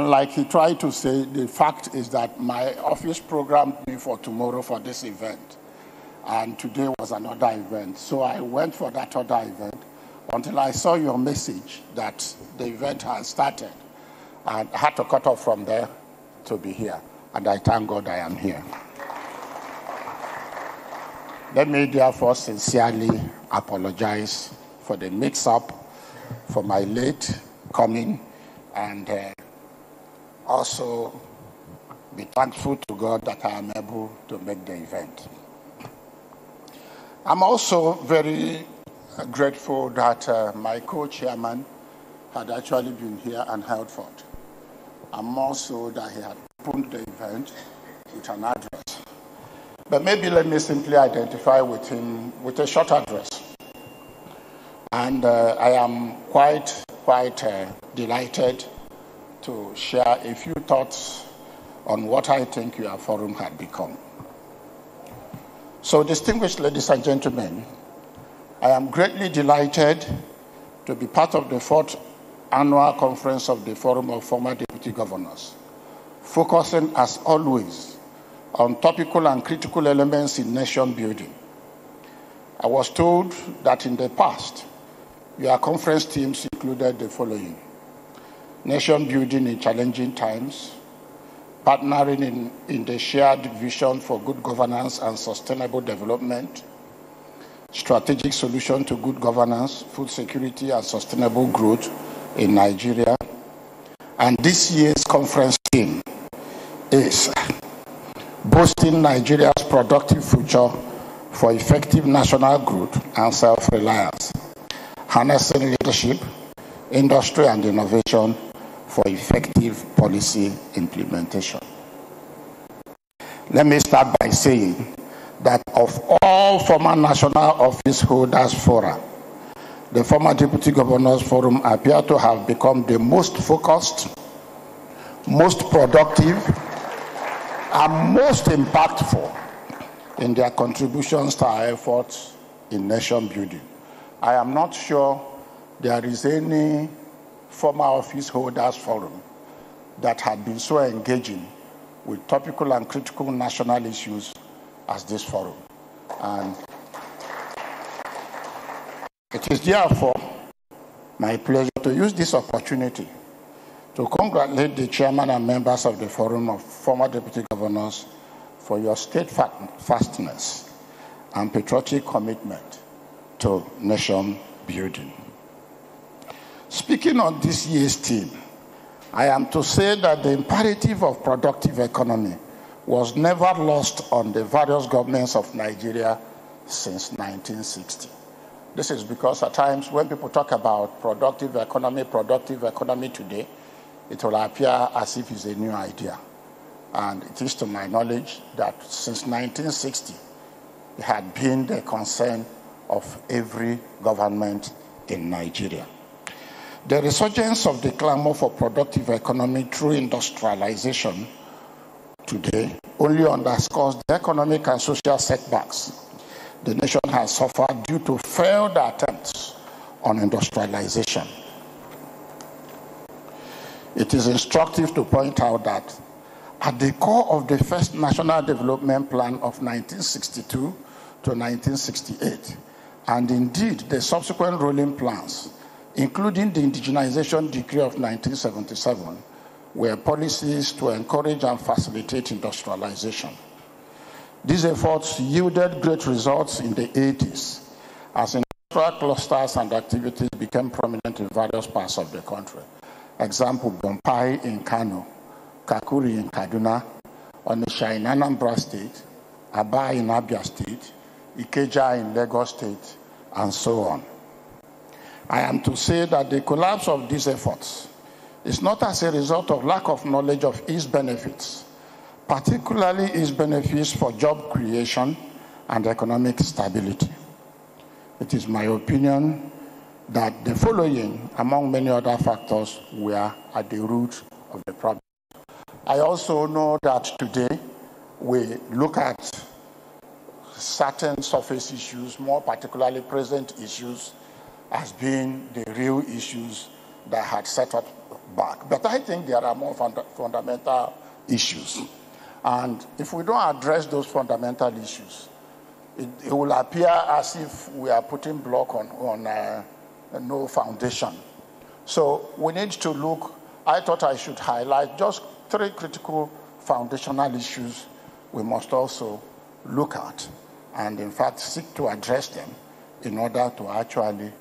like he tried to say, the fact is that my office programmed me for tomorrow for this event. And today was another event. So I went for that other event until I saw your message that the event has started. And I had to cut off from there to be here. And I thank God I am here. Let me therefore sincerely apologize for the mix-up, for my late coming, and also be thankful to God that I am able to make the event. I'm also very grateful that my co-chairman had actually been here and held forth. I'm also that he had opened the event with an address. But maybe let me simply identify with him with a short address. And I am quite delighted to share a few thoughts on what I think your forum had become. So, distinguished ladies and gentlemen, I am greatly delighted to be part of the 4th annual conference of the Forum of Former Deputy Governors, focusing as always on topical and critical elements in nation building. I was told that in the past, your conference teams included the following: nation building in challenging times, partnering in the shared vision for good governance and sustainable development, strategic solution to good governance, food security, and sustainable growth in Nigeria. And this year's conference theme is boosting Nigeria's productive future for effective national growth and self-reliance, harnessing leadership, industry, and innovation for effective policy implementation. Let me start by saying that of all former national office holders fora, the former Deputy Governors Forum appear to have become the most focused, most productive, and most impactful in their contributions to our efforts in nation building. I am not sure there is any former office holders forum that had been so engaging with topical and critical national issues as this forum. And it is therefore my pleasure to use this opportunity to congratulate the chairman and members of the Forum of Former Deputy Governors for your steadfastness and patriotic commitment to nation building. Speaking on this year's theme, I am to say that the imperative of productive economy was never lost on the various governments of Nigeria since 1960. This is because at times when people talk about productive economy today, it will appear as if it's a new idea. And it is to my knowledge that since 1960, it had been the concern of every government in Nigeria. The resurgence of the clamor for productive economy through industrialization today only underscores the economic and social setbacks the nation has suffered due to failed attempts on industrialization. It is instructive to point out that at the core of the first National Development Plan of 1962 to 1968, and indeed the subsequent rolling plans, including the Indigenization Decree of 1977, were policies to encourage and facilitate industrialization. These efforts yielded great results in the 80s as industrial clusters and activities became prominent in various parts of the country. Example, Bompai in Kano, Kakuri in Kaduna, Onitsha in Anambra State, Aba in Abia State, Ikeja in Lagos State, and so on. I am to say that the collapse of these efforts is not as a result of lack of knowledge of its benefits, particularly its benefits for job creation and economic stability. It is my opinion that the following, among many other factors, were at the root of the problem. I also know that today we look at certain surface issues, more particularly present issues, as being the real issues that had set up back. But I think there are more fundamental issues. And if we don't address those fundamental issues, it will appear as if we are putting block on no foundation. So we need to look. I thought I should highlight just 3 critical foundational issues we must also look at and, in fact, seek to address them in order to actually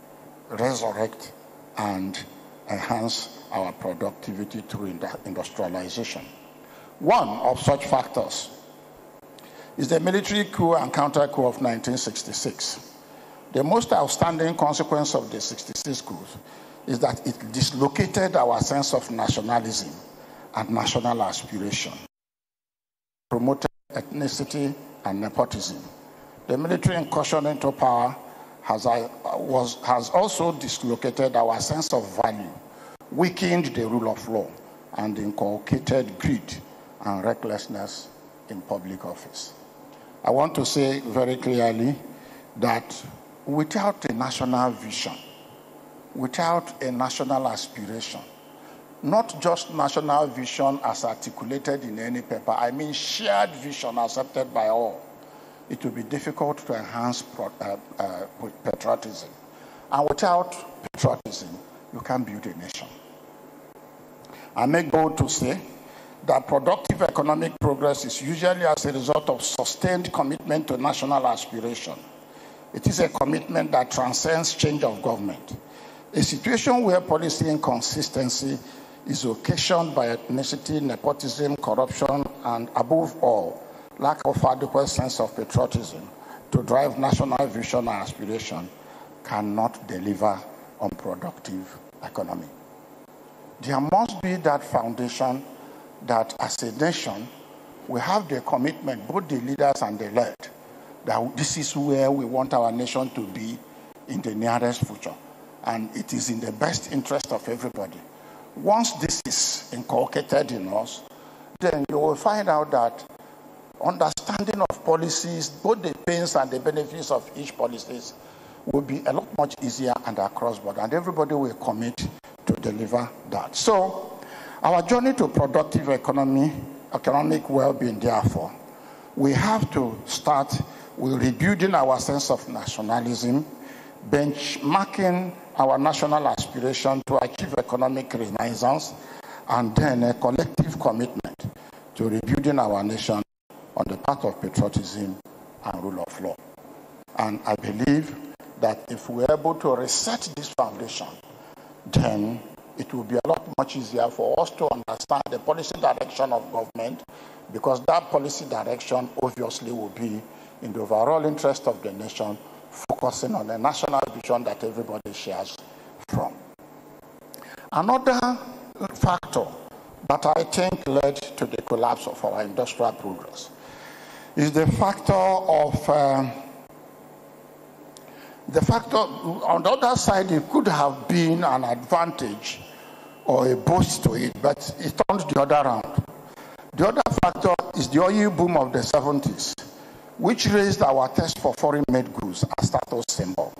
resurrect and enhance our productivity through industrialization. One of such factors is the military coup and counter-coup of 1966. The most outstanding consequence of the 66 coup is that it dislocated our sense of nationalism and national aspiration, promoted ethnicity and nepotism. The military incursion into power has also dislocated our sense of value, weakened the rule of law, and inculcated greed and recklessness in public office. I want to say very clearly that without a national vision, without a national aspiration, not just national vision as articulated in any paper, I mean shared vision accepted by all, it will be difficult to enhance patriotism. And without patriotism, you can't build a nation. I make bold to say that productive economic progress is usually as a result of sustained commitment to national aspiration. It is a commitment that transcends change of government. A situation where policy inconsistency is occasioned by ethnicity, nepotism, corruption, and above all, lack of adequate sense of patriotism to drive national vision and aspiration cannot deliver on productive economy. There must be that foundation that as a nation, we have the commitment, both the leaders and the led, that this is where we want our nation to be in the nearest future. And it is in the best interest of everybody. Once this is inculcated in us, then you will find out that understanding of policies, both the pains and the benefits of each policies, will be a lot much easier and across board, and everybody will commit to deliver that. So, our journey to productive economic well-being, therefore, we have to start with rebuilding our sense of nationalism, benchmarking our national aspiration to achieve economic renaissance, and then a collective commitment to rebuilding our nation on the path of patriotism and rule of law. And I believe that if we're able to reset this foundation, then it will be a lot much easier for us to understand the policy direction of government, because that policy direction obviously will be in the overall interest of the nation, focusing on a national vision that everybody shares from. Another factor that I think led to the collapse of our industrial progress is the factor on the other side, it could have been an advantage or a boost to it, but it turned the other around. The other factor is the oil boom of the 70s, which raised our taste for foreign-made goods as status symbol.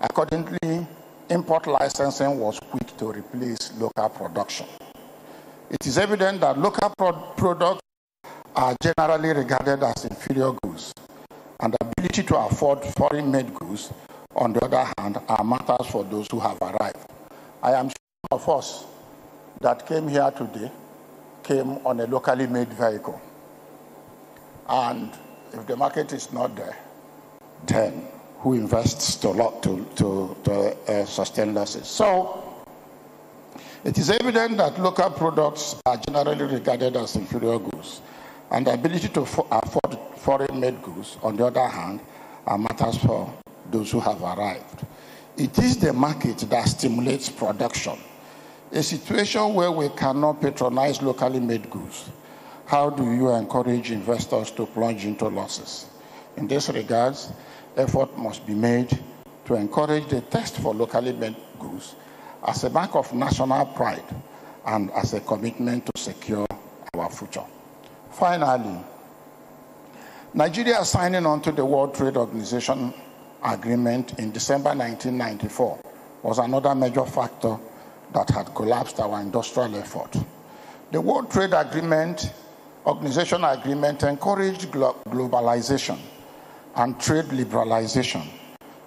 Accordingly, import licensing was quick to replace local production. It is evident that local products are generally regarded as inferior goods, and the ability to afford foreign-made goods, on the other hand, are matters for those who have arrived. I am sure of us that came here today came on a locally made vehicle. And if the market is not there, then who invests to sustain losses? So it is evident that local products are generally regarded as inferior goods, and the ability to afford foreign-made goods, on the other hand, are matters for those who have arrived. It is the market that stimulates production. A situation where we cannot patronize locally made goods, how do you encourage investors to plunge into losses? In this regard, effort must be made to encourage the taste for locally made goods as a mark of national pride and as a commitment to secure our future. Finally, Nigeria signing on to the World Trade Organization agreement in December 1994 was another major factor that had collapsed our industrial effort. The World Trade Organization agreement encouraged globalization and trade liberalization,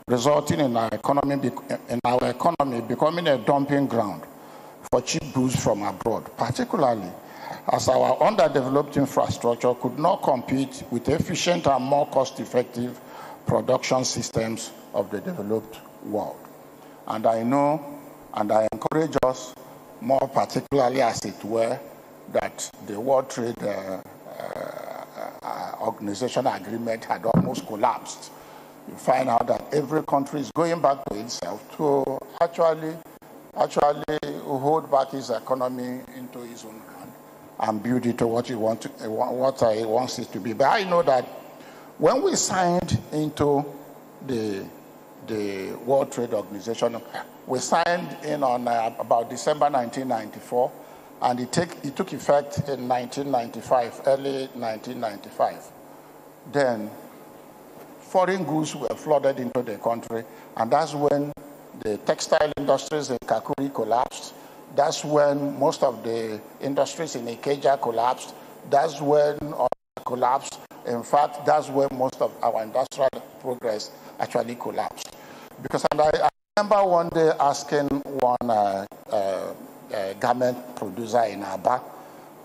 resulting in our economy becoming a dumping ground for cheap goods from abroad, particularly as our underdeveloped infrastructure could not compete with efficient and more cost-effective production systems of the developed world. And I know, and I encourage us, more particularly as it were, that the World Trade Organization agreement had almost collapsed. You find out that every country is going back to itself to actually hold back its economy into its own hand and build it to what it wants it to be. But I know that when we signed into the World Trade Organization, we signed in on about December 1994, and it took effect in 1995, early 1995. Then foreign goods were flooded into the country, and that's when the textile industries in Kakuri collapsed. That's when most of the industries in Ikeja collapsed. That's when collapsed. In fact, that's when most of our industrial progress actually collapsed. Because I remember one day asking one garment producer in Aba,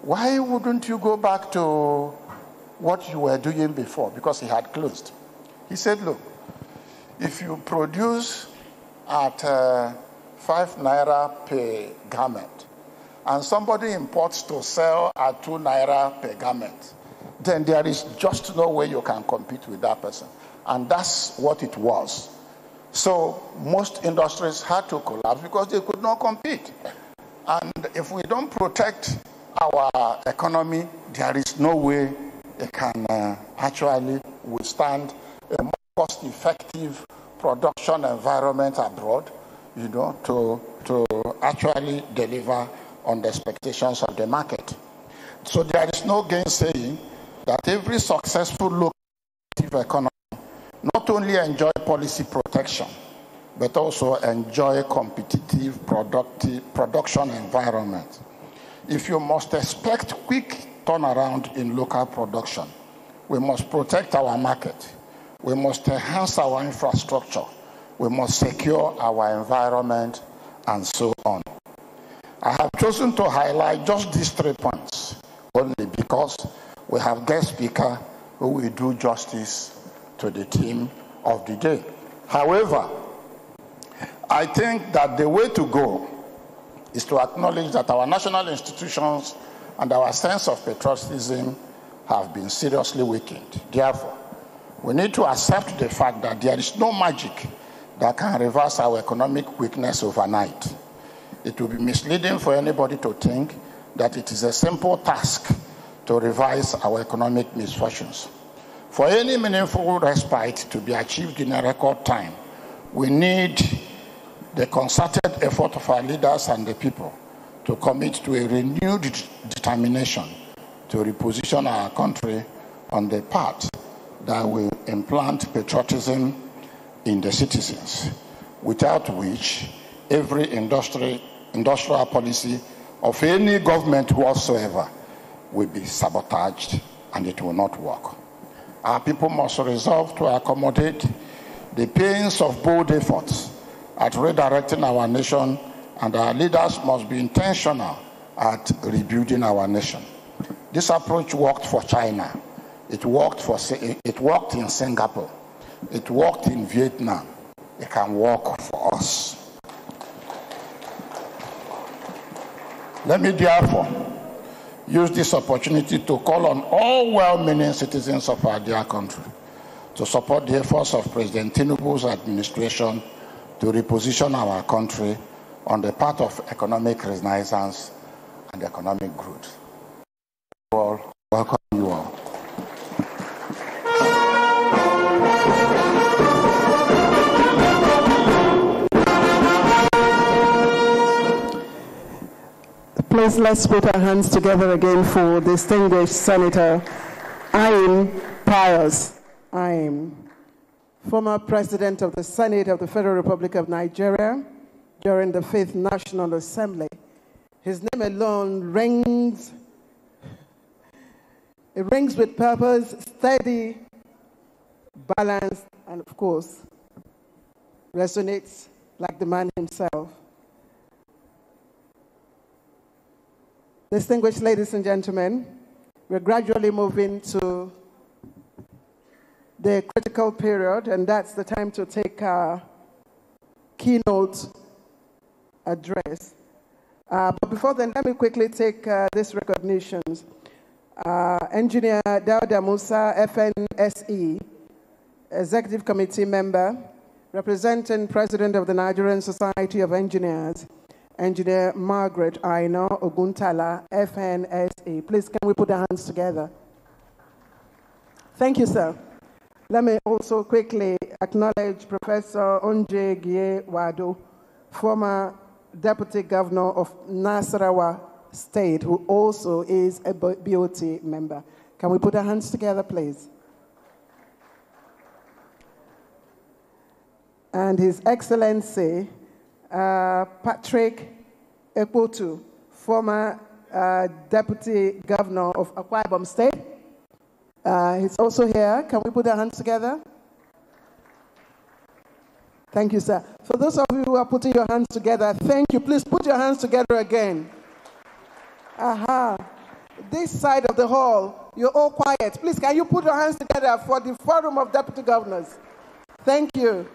why wouldn't you go back to what you were doing before? Because he had closed. He said, look, if you produce at 5 naira per garment and somebody imports to sell at 2 naira per garment, then there is just no way you can compete with that person. And that's what it was. So most industries had to collapse because they could not compete. And if we don't protect our economy, there is no way it can actually withstand a more cost-effective production environment abroad, to actually deliver on the expectations of the market. So there is no gainsaying that every successful local economy not only enjoy policy protection, but also enjoy competitive production environment. If you must expect quick turnaround in local production, we must protect our market. We must enhance our infrastructure. We must secure our environment, and so on. I have chosen to highlight just these 3 points only because we have guest speaker who will do justice to the theme of the day. However, I think that the way to go is to acknowledge that our national institutions and our sense of patriotism have been seriously weakened. Therefore, we need to accept the fact that there is no magic that can reverse our economic weakness overnight. It will be misleading for anybody to think that it is a simple task to revise our economic misfortunes. For any meaningful respite to be achieved in a record time, we need the concerted effort of our leaders and the people to commit to a renewed determination to reposition our country on the path that will implant patriotism in the citizens, without which every industrial policy of any government whatsoever will be sabotaged and it will not work. Our people must resolve to accommodate the pains of bold efforts at redirecting our nation, and our leaders must be intentional at rebuilding our nation. This approach worked for China. It worked in Singapore. It worked in Vietnam. It can work for us. Let me therefore use this opportunity to call on all well-meaning citizens of our dear country to support the efforts of President Tinubu's administration to reposition our country on the path of economic renaissance and economic growth. Welcome you all. Please let's put our hands together again for distinguished Senator Aim Pius. Aim, former President of the Senate of the Federal Republic of Nigeria, during the 5th National Assembly. His name alone rings with purpose, steady, balanced, and of course, resonates like the man himself. Distinguished ladies and gentlemen, we're gradually moving to the critical period, and that's the time to take our keynote address. But before then, let me quickly take these recognitions. Engineer Dauda Musa, FNSE, Executive Committee member, representing President of the Nigerian Society of Engineers, Engineer Margaret Aina Oguntala, FNSE. Please, can we put our hands together? Thank you, sir. Let me also quickly acknowledge Professor Onje Gie Wado, former Deputy Governor of Nasarawa State, who also is a BOT member. Can we put our hands together, please? And His Excellency Patrick Ekwotu, former Deputy Governor of Akwa Ibom State. He's also here. Can we put our hands together? Thank you, sir. For those of you who are putting your hands together, thank you. Please put your hands together again. Aha. This side of the hall, you're all quiet. Please, can you put your hands together for the Forum of Deputy Governors? Thank you.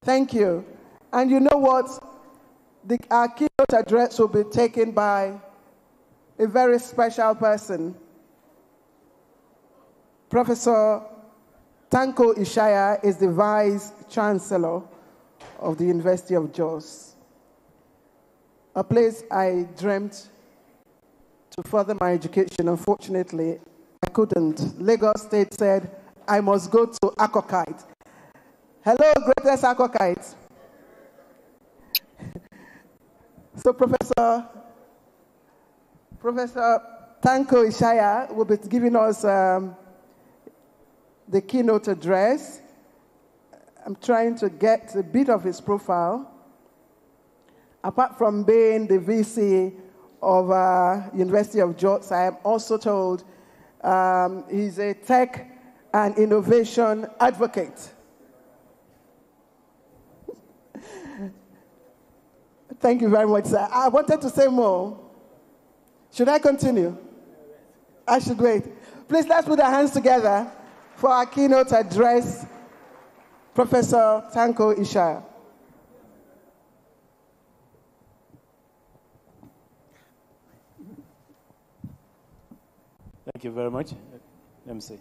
Thank you. And you know what? Our keynote address will be taken by a very special person. Professor Tanko Ishaya is the Vice Chancellor of the University of Jos, a place I dreamt to further my education. Unfortunately, I couldn't. Lagos State said I must go to Akokite. Hello, greatest Akokite. So Professor Tanko Ishaya will be giving us the keynote address. I'm trying to get a bit of his profile. Apart from being the VC of University of Jos, I am also told he's a tech and innovation advocate. Thank you very much, sir. I wanted to say more. Should I continue? I should wait. Please, let's put our hands together for our keynote address, Professor Tanko Ishaya. Thank you very much, MC.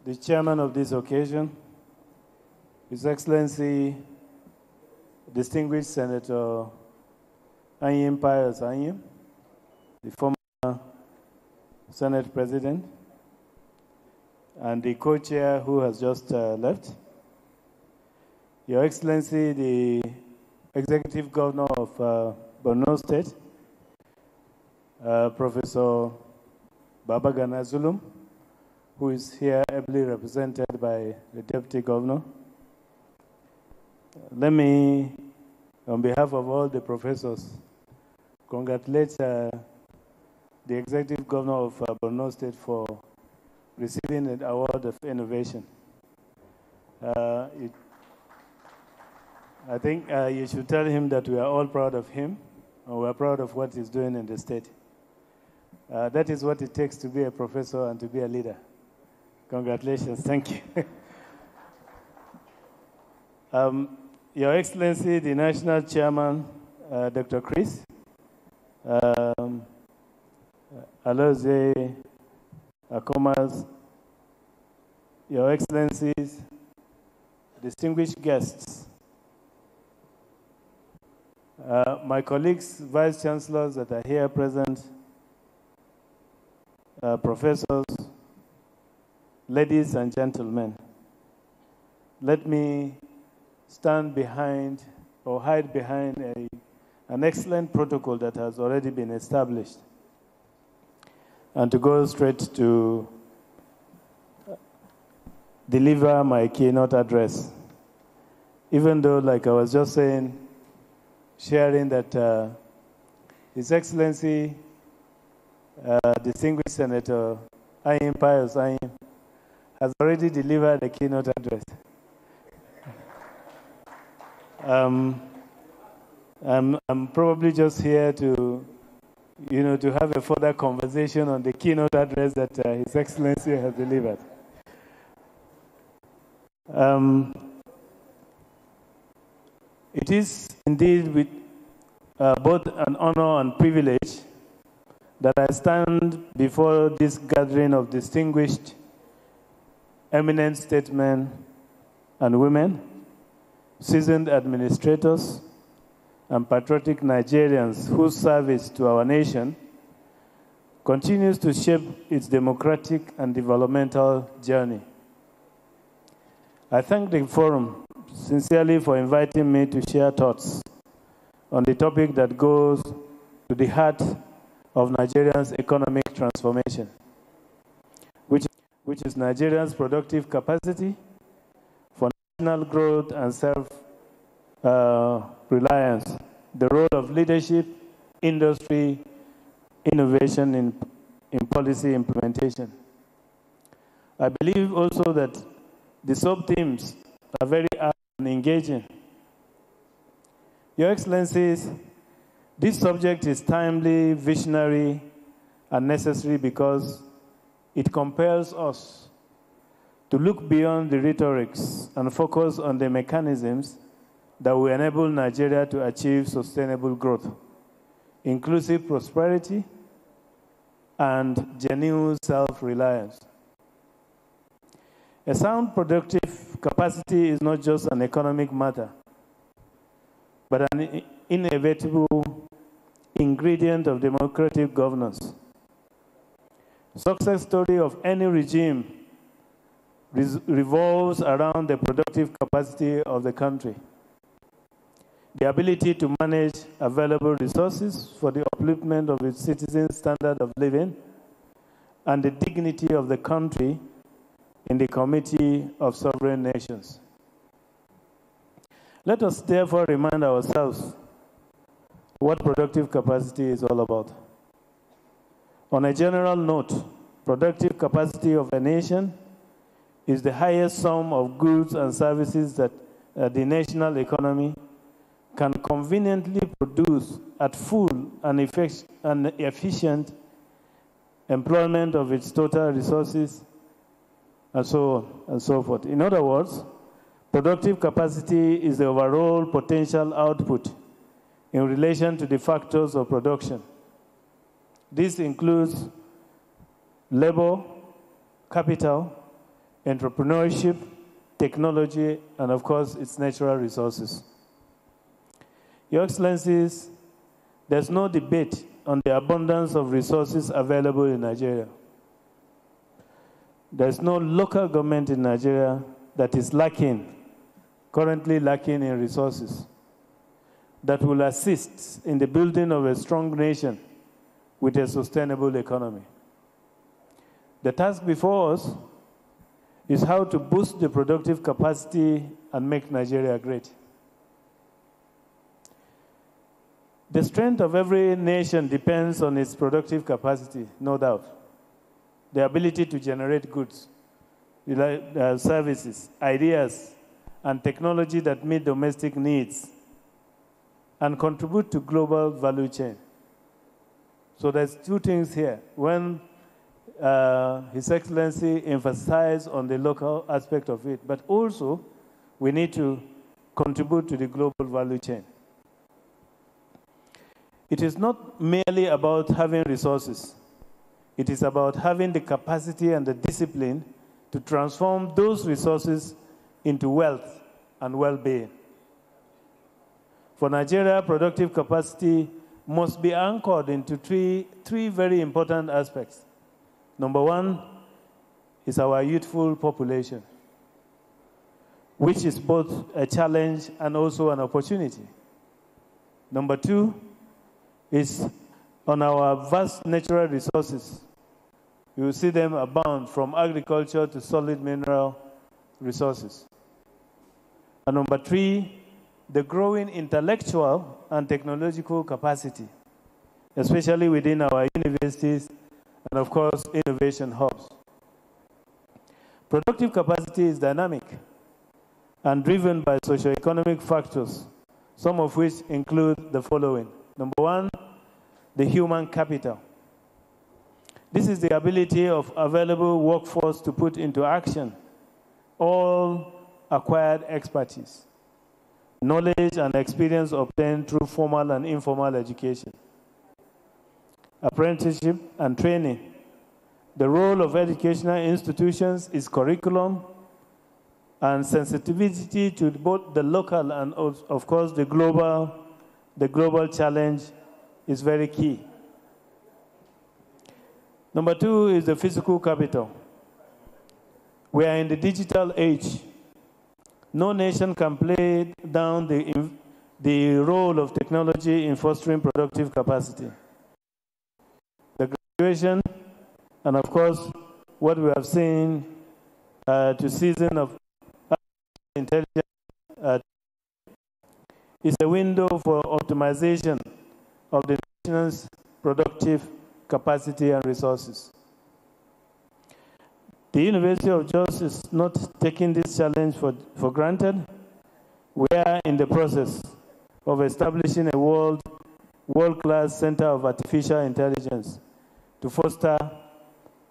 The chairman of this occasion, His Excellency, Distinguished Senator Anyim Pius Anyim, the former Senate President, and the co-chair who has just left, Your Excellency, the Executive Governor of Borno State, Professor Babagana Zulum, who is here ably represented by the Deputy Governor. Let me, on behalf of all the professors, congratulate the Executive Governor of Borno State for receiving an award of innovation. I think you should tell him that we are all proud of him, and we are proud of what he's doing in the state. That is what it takes to be a professor and to be a leader. Congratulations. Thank you. Your Excellency, the National Chairman, Dr. Chris, Aloze Akomas, Your Excellencies, distinguished guests, my colleagues, Vice Chancellors that are here present, professors, ladies and gentlemen, let me stand behind or hide behind an excellent protocol that has already been established, and to go straight to deliver my keynote address. even though, like I was just saying, sharing that His Excellency, distinguished Senator Ayim Pius Ayim, has already delivered a keynote address. I'm probably just here to, to have a further conversation on the keynote address that His Excellency has delivered. It is indeed with both an honor and privilege that I stand before this gathering of distinguished, eminent statesmen and women, seasoned administrators, and patriotic Nigerians whose service to our nation continues to shape its democratic and developmental journey. I thank the forum sincerely for inviting me to share thoughts on the topic that goes to the heart of Nigeria's economic transformation, which is Nigeria's productive capacity for national growth and self-reliance, the role of leadership, industry, innovation in policy implementation. I believe also that the sub-themes are very apt and engaging. Your Excellencies, this subject is timely, visionary, and necessary because it compels us to look beyond the rhetorics and focus on the mechanisms that will enable Nigeria to achieve sustainable growth, inclusive prosperity, and genuine self-reliance. A sound productive capacity is not just an economic matter, but an inevitable ingredient of democratic governance. Success story of any regime revolves around the productive capacity of the country, the ability to manage available resources for the upliftment of its citizens' standard of living, and the dignity of the country in the Committee of Sovereign Nations. Let us therefore remind ourselves what productive capacity is all about. On a general note, productive capacity of a nation is the highest sum of goods and services that the national economy can conveniently produce at full and efficient employment of its total resources, and so on and so forth. In other words, productive capacity is the overall potential output in relation to the factors of production. This includes labor, capital, entrepreneurship, technology, and of course, its natural resources. Your Excellencies, there's no debate on the abundance of resources available in Nigeria. There's no local government in Nigeria that is currently lacking in resources that will assist in the building of a strong nation with a sustainable economy. The task before us is how to boost the productive capacity and make Nigeria great. The strength of every nation depends on its productive capacity, no doubt. The ability to generate goods, services, ideas, and technology that meet domestic needs and contribute to global value chain. So there's two things here. When His Excellency emphasized on the local aspect of it, but also we need to contribute to the global value chain. It is not merely about having resources. It is about having the capacity and the discipline to transform those resources into wealth and well-being. For Nigeria, productive capacity must be anchored into three very important aspects. Number one is our youthful population, which is both a challenge and also an opportunity. Number two is on our vast natural resources. You will see them abound from agriculture to solid mineral resources. And number 3, the growing intellectual and technological capacity, especially within our universities and, of course, innovation hubs. Productive capacity is dynamic and driven by socioeconomic factors, some of which include the following. Number 1, the human capital. This is the ability of available workforce to put into action all acquired expertise, knowledge and experience obtained through formal and informal education, apprenticeship and training. The role of educational institutions is curriculum and sensitivity to both the local and, of course, the global challenge is very key. Number 2 is the physical capital. We are in the digital age. No nation can play down the role of technology in fostering productive capacity. The graduation, and of course, what we have seen to season of intelligence is a window for optimization of the nation's productive capacity and resources. The University of Jos is not taking this challenge for granted. We are in the process of establishing a world-class center of artificial intelligence to foster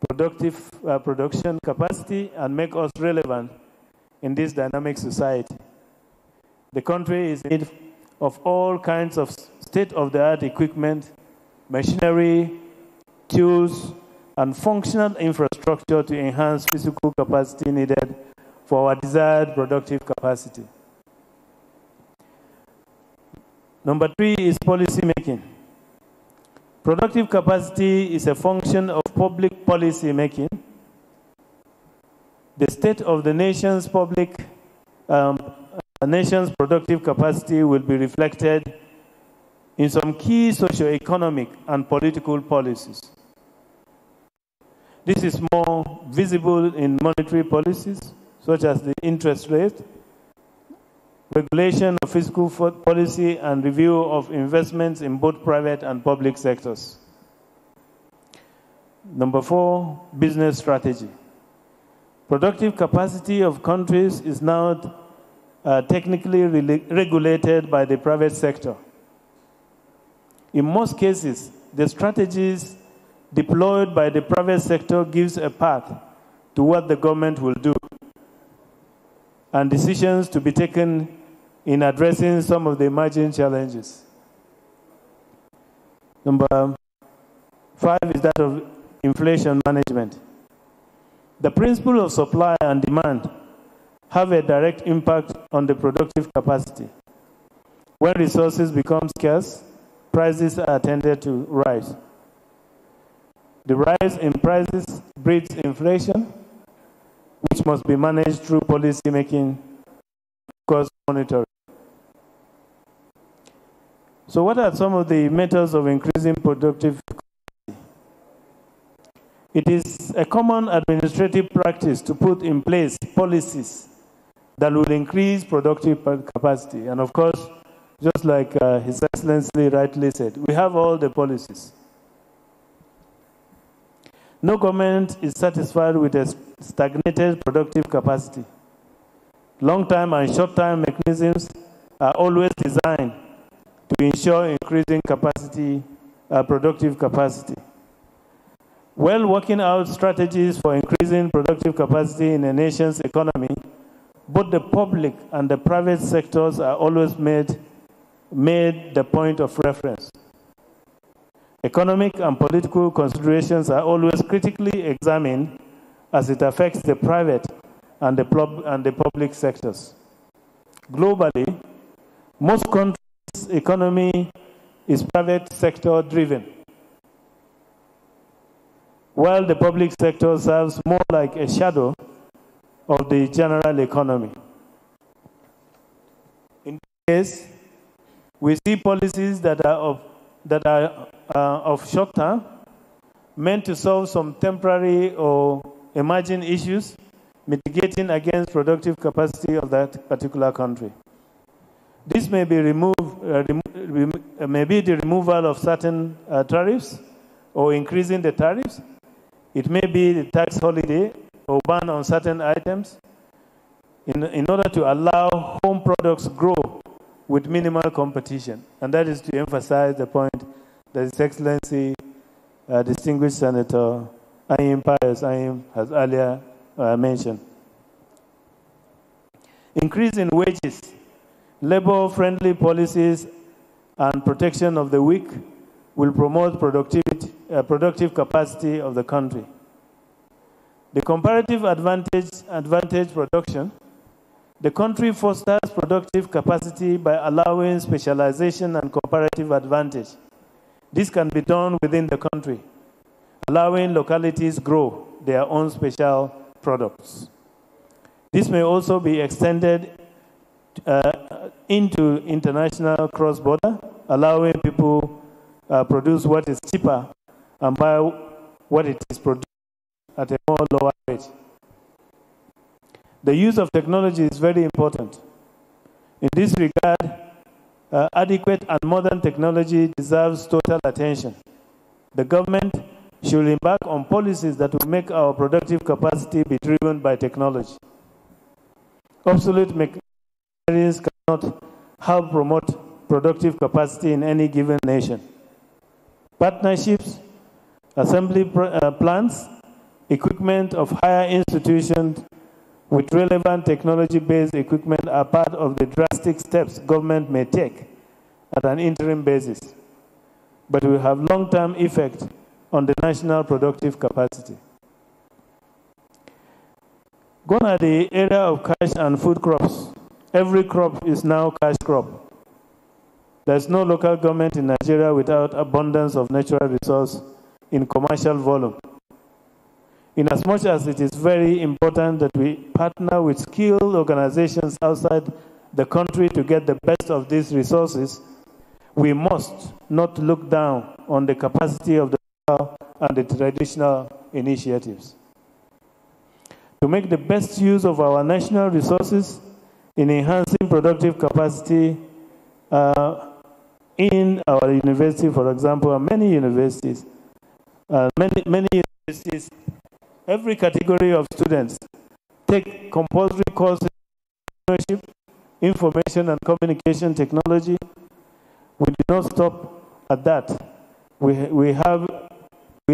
productive production capacity and make us relevant in this dynamic society. The country is in need of all kinds of state-of-the-art equipment, machinery, tools, and functional infrastructure to enhance physical capacity needed for our desired productive capacity. Number 3 is policy making. Productive capacity is a function of public policy making. The state of the nation's productive capacity will be reflected in some key socio-economic and political policies. This is more visible in monetary policies, such as the interest rate, regulation of fiscal policy, and review of investments in both private and public sectors. Number 4, business strategy. Productive capacity of countries is now technically regulated by the private sector. In most cases, the strategies deployed by the private sector gives a path to what the government will do and decisions to be taken in addressing some of the emerging challenges. Number 5 is that of inflation management. The principle of supply and demand have a direct impact on the productive capacity. When resources become scarce, prices are tended to rise. The rise in prices breeds inflation, which must be managed through policy making, cost monitoring. So what are some of the methods of increasing productive capacity? It is a common administrative practice to put in place policies that will increase productive capacity. And of course, just like His Excellency rightly said, we have all the policies. No government is satisfied with a stagnated productive capacity. Long-term and short-term mechanisms are always designed to ensure increasing capacity, productive capacity. While working out strategies for increasing productive capacity in a nation's economy, both the public and the private sectors are always made the point of reference. Economic and political considerations are always critically examined as it affects the private and the public sectors. Globally, most countries' economy is private sector driven, while the public sector serves more like a shadow of the general economy. In this case, we see policies that are of short term, meant to solve some temporary or emerging issues mitigating against productive capacity of that particular country. This may be maybe the removal of certain tariffs or increasing the tariffs. It may be the tax holiday or ban on certain items in order to allow home products grow with minimal competition. And that is to emphasize the point that His Excellency, distinguished Senator Ayim Pius Ayim has earlier mentioned. Increase in wages, labor-friendly policies, and protection of the weak will promote productive capacity of the country. The comparative advantage production, the country fosters productive capacity by allowing specialization and comparative advantage. This can be done within the country, allowing localities grow their own special products. This may also be extended into international cross-border, allowing people produce what is cheaper and buy what it is produced at a more lower rate. The use of technology is very important. In this regard, adequate and modern technology deserves total attention. The government should embark on policies that will make our productive capacity be driven by technology. Obsolete machineries cannot help promote productive capacity in any given nation. Partnerships, assembly plants, equipment of higher institutions with relevant technology-based equipment are part of the drastic steps government may take at an interim basis, but will have long-term effect on the national productive capacity. Gone are the area of cash and food crops. Every crop is now cash crop. There's no local government in Nigeria without abundance of natural resource in commercial volume. Inasmuch as it is very important that we partner with skilled organizations outside the country to get the best of these resources, we must not look down on the capacity of the local and the traditional initiatives. To make the best use of our national resources in enhancing productive capacity in our university, for example, and many universities, every category of students take compulsory courses in entrepreneurship, information and communication technology. We do not stop at that. We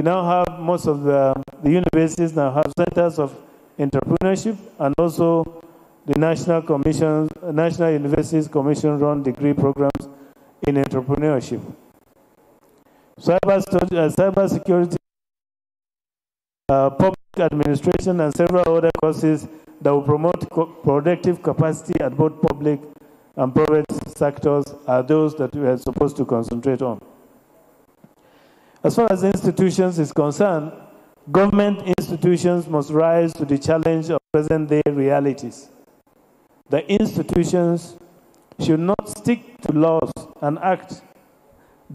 now have most of the universities now have centers of entrepreneurship, and also the National Universities Commission run degree programs in entrepreneurship. Cyber security, public administration, and several other courses that will promote productive capacity at both public and private sectors are those that we are supposed to concentrate on. As far as institutions is concerned, government institutions must rise to the challenge of present-day realities. The institutions should not stick to laws and acts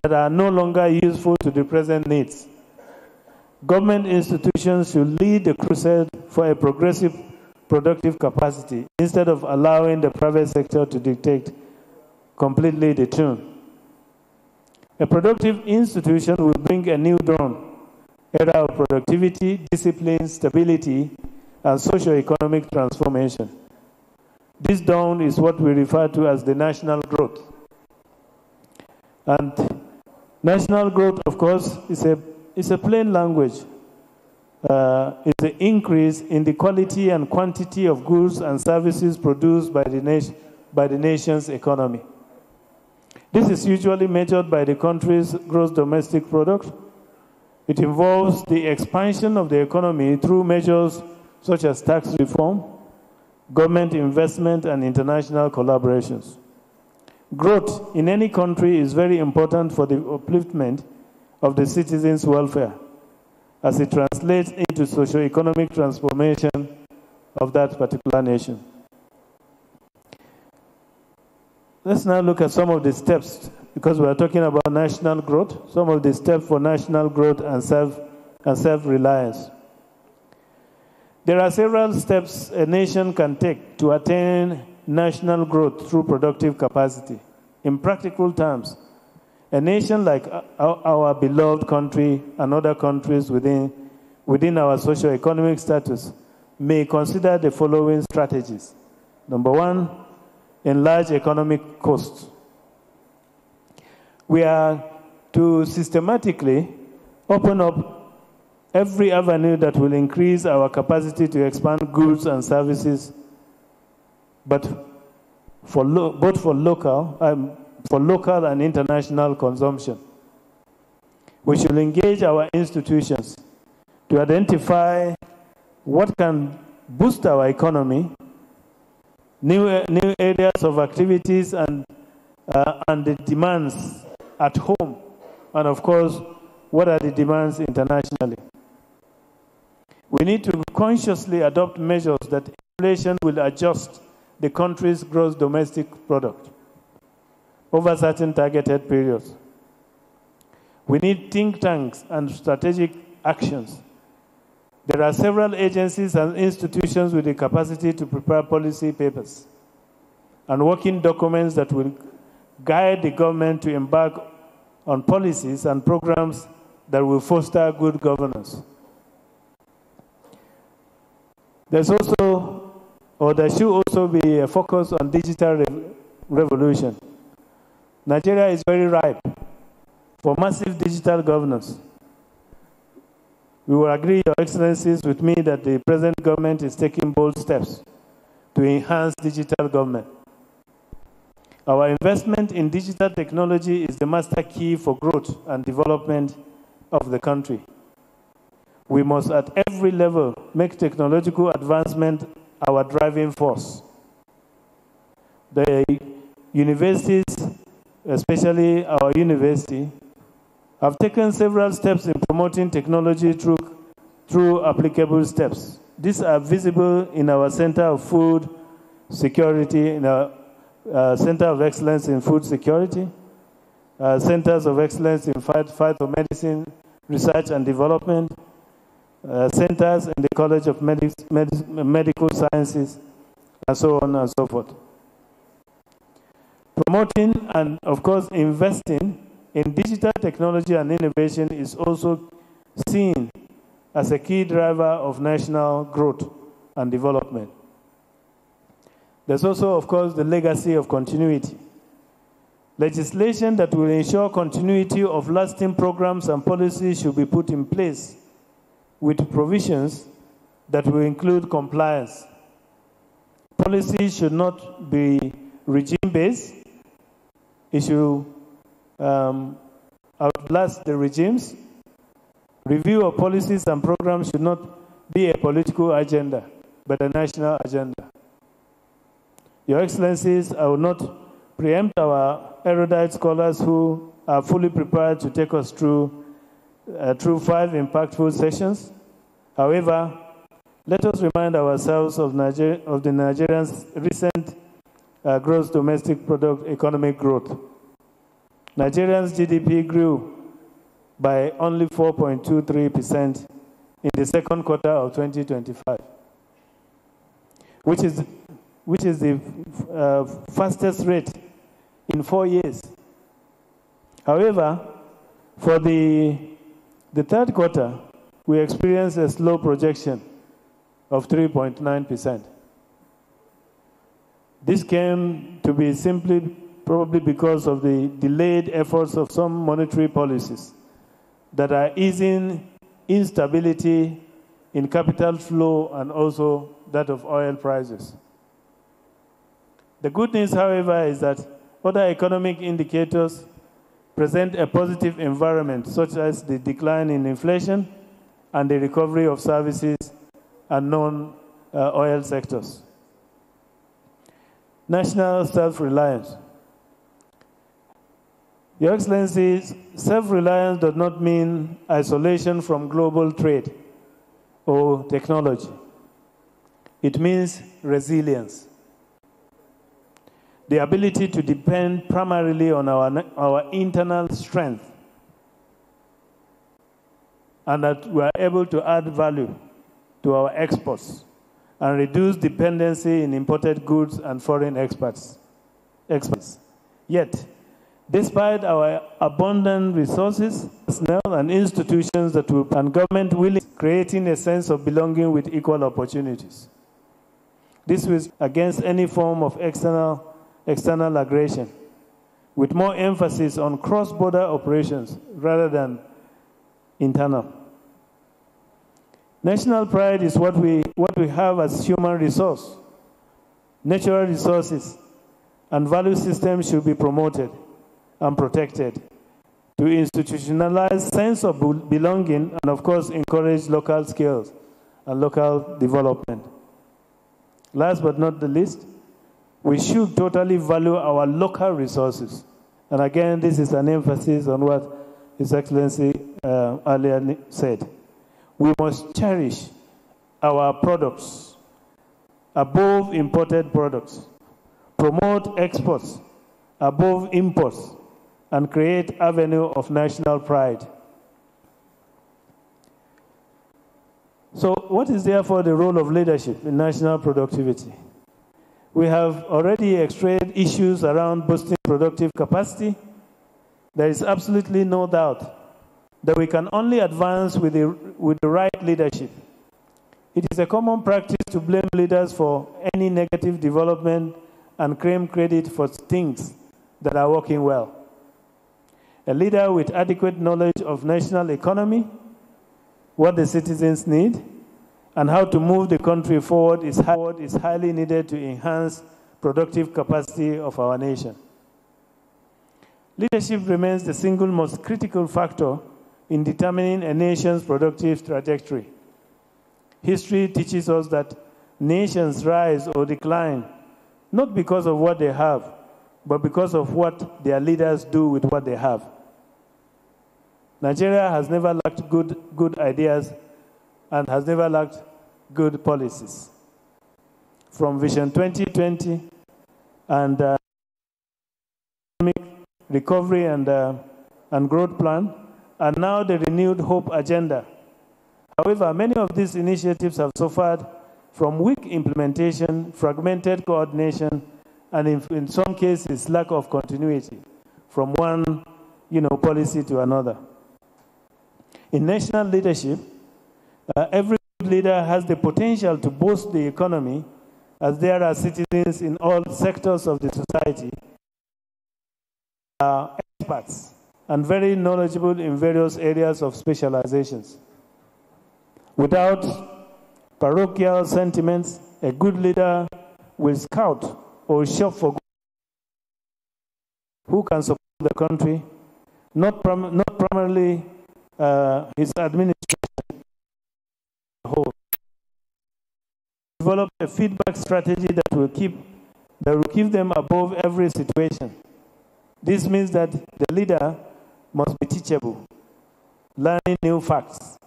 that are no longer useful to the present needs. Government institutions should lead the crusade for a progressive productive capacity instead of allowing the private sector to dictate completely the tune. A productive institution will bring a new dawn, era of productivity, discipline, stability, and socio-economic transformation. This dawn is what we refer to as the national growth. And national growth, of course, is a plain language. It's the increase in the quality and quantity of goods and services produced by the nation's economy. This is usually measured by the country's gross domestic product. It involves the expansion of the economy through measures such as tax reform, government investment, and international collaborations. Growth in any country is very important for the upliftment of the citizens' welfare as it translates into socio-economic transformation of that particular nation. Let's now look at some of the steps, because we are talking about national growth, some of the steps for national growth and self-reliance. There are several steps a nation can take to attain national growth through productive capacity. In practical terms, a nation like our beloved country and other countries within our socio-economic status may consider the following strategies. Number one, enlarge economic costs. We are to systematically open up every avenue that will increase our capacity to expand goods and services, but both for local and international consumption. We should engage our institutions to identify what can boost our economy, new areas of activities, and the demands at home, and of course, what are the demands internationally. We need to consciously adopt measures that inflation will adjust the country's gross domestic product over certain targeted periods. We need think tanks and strategic actions. There are several agencies and institutions with the capacity to prepare policy papers and working documents that will guide the government to embark on policies and programs that will foster good governance. There should also be a focus on digital revolution. Nigeria is very ripe for massive digital governance. We will agree, Your Excellencies, with me that the present government is taking bold steps to enhance digital government. Our investment in digital technology is the master key for growth and development of the country. We must, at every level, make technological advancement our driving force. The universities, especially our university, have taken several steps in promoting technology through applicable steps. These are visible in our Center of Food Security, in our Center of Excellence in Food Security, Centers of Excellence in Phytomedicine Research and Development, centers in the College of Medical Sciences, and so on and so forth. Promoting and, of course, investing in digital technology and innovation is also seen as a key driver of national growth and development. There's also, of course, the legacy of continuity. Legislation that will ensure continuity of lasting programs and policies should be put in place with provisions that will include compliance. Policy should not be regime-based. It should outlast the regimes. Review of policies and programs should not be a political agenda, but a national agenda. Your Excellencies, I will not preempt our erudite scholars who are fully prepared to take us through 5 impactful sessions. However, let us remind ourselves of the Nigerians' recent gross domestic product economic growth. Nigerians' GDP grew by only 4.23% in the second quarter of 2025, which is the fastest rate in 4 years. However, for the third quarter, we experienced a slow projection of 3.9%. This came to be simply probably because of the delayed efforts of some monetary policies that are easing instability in capital flow and also that of oil prices. The good news, however, is that other economic indicators present a positive environment, such as the decline in inflation and the recovery of services and non-oil sectors. National self-reliance. Your Excellencies, self-reliance does not mean isolation from global trade or technology. It means resilience. The ability to depend primarily on our internal strength, and that we are able to add value to our exports and reduce dependency in imported goods and foreign exports. Yet, despite our abundant resources, personnel and institutions and government willing, creating a sense of belonging with equal opportunities. This was against any form of external aggression, with more emphasis on cross-border operations rather than internal. National pride is what we have as human resource. Natural resources and value systems should be promoted and protected to institutionalize sense of belonging and, of course, encourage local skills and local development. Last but not the least, we should totally value our local resources. And again, this is an emphasis on what His Excellency earlier said. We must cherish our products above imported products, promote exports above imports, and create avenue of national pride. So what is therefore the role of leadership in national productivity? We have already extracted issues around boosting productive capacity. There is absolutely no doubt that we can only advance with the right leadership. It is a common practice to blame leaders for any negative development and claim credit for things that are working well. A leader with adequate knowledge of national economy, what the citizens need, and how to move the country forward is highly needed to enhance productive capacity of our nation. Leadership remains the single most critical factor in determining a nation's productive trajectory. History teaches us that nations rise or decline not because of what they have, but because of what their leaders do with what they have. Nigeria has never lacked good ideas and has never lacked good policies. From Vision 2020 and economic recovery and growth plan, and now the renewed hope agenda. However, many of these initiatives have suffered from weak implementation, fragmented coordination, and in some cases, lack of continuity from one policy to another. In national leadership, every leader has the potential to boost the economy, as there are citizens in all sectors of the society, experts, and very knowledgeable in various areas of specializations. Without parochial sentiments, a good leader will scout or shop for who can support the country, not primarily his administration whole. Develop a feedback strategy that will keep them above every situation. This means that the leader must be teachable, learning new facts,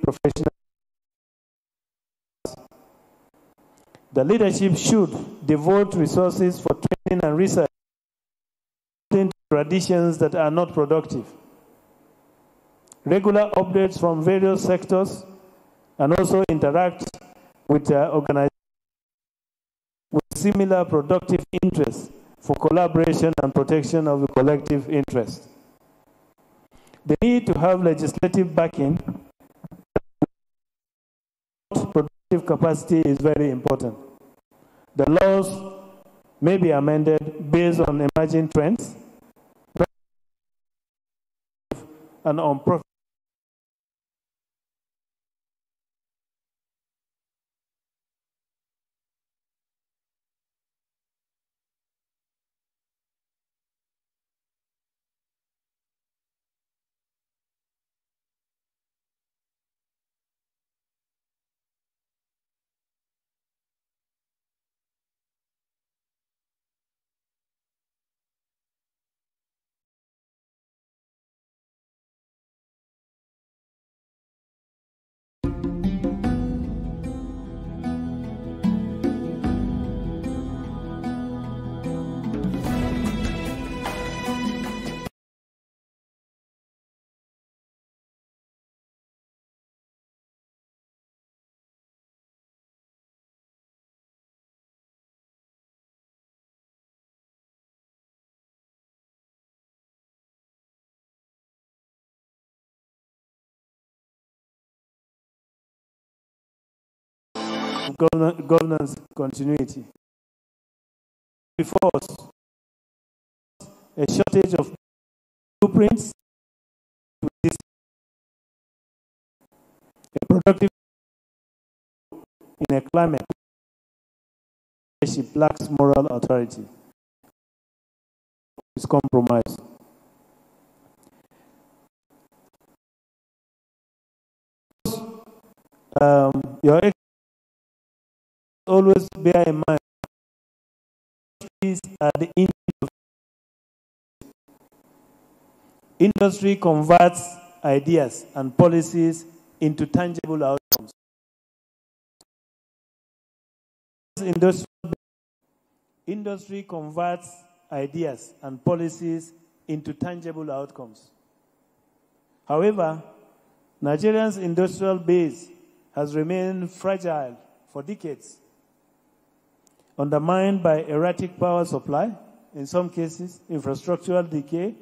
professional. The leadership should devote resources for training and research into traditions that are not productive. Regular updates from various sectors, and also interact with organizations with similar productive interests for collaboration and protection of the collective interest. The need to have legislative backing productive capacity is very important. The laws may be amended based on emerging trends and on profit. governance continuity. Before us, a shortage of blueprints, a productive in a climate which lacks moral authority is compromised. Your always bear in mind these are the industry converts ideas and policies into tangible outcomes. Industry converts ideas and policies into tangible outcomes. However, Nigeria's industrial base has remained fragile for decades, undermined by erratic power supply, in some cases, infrastructural decay,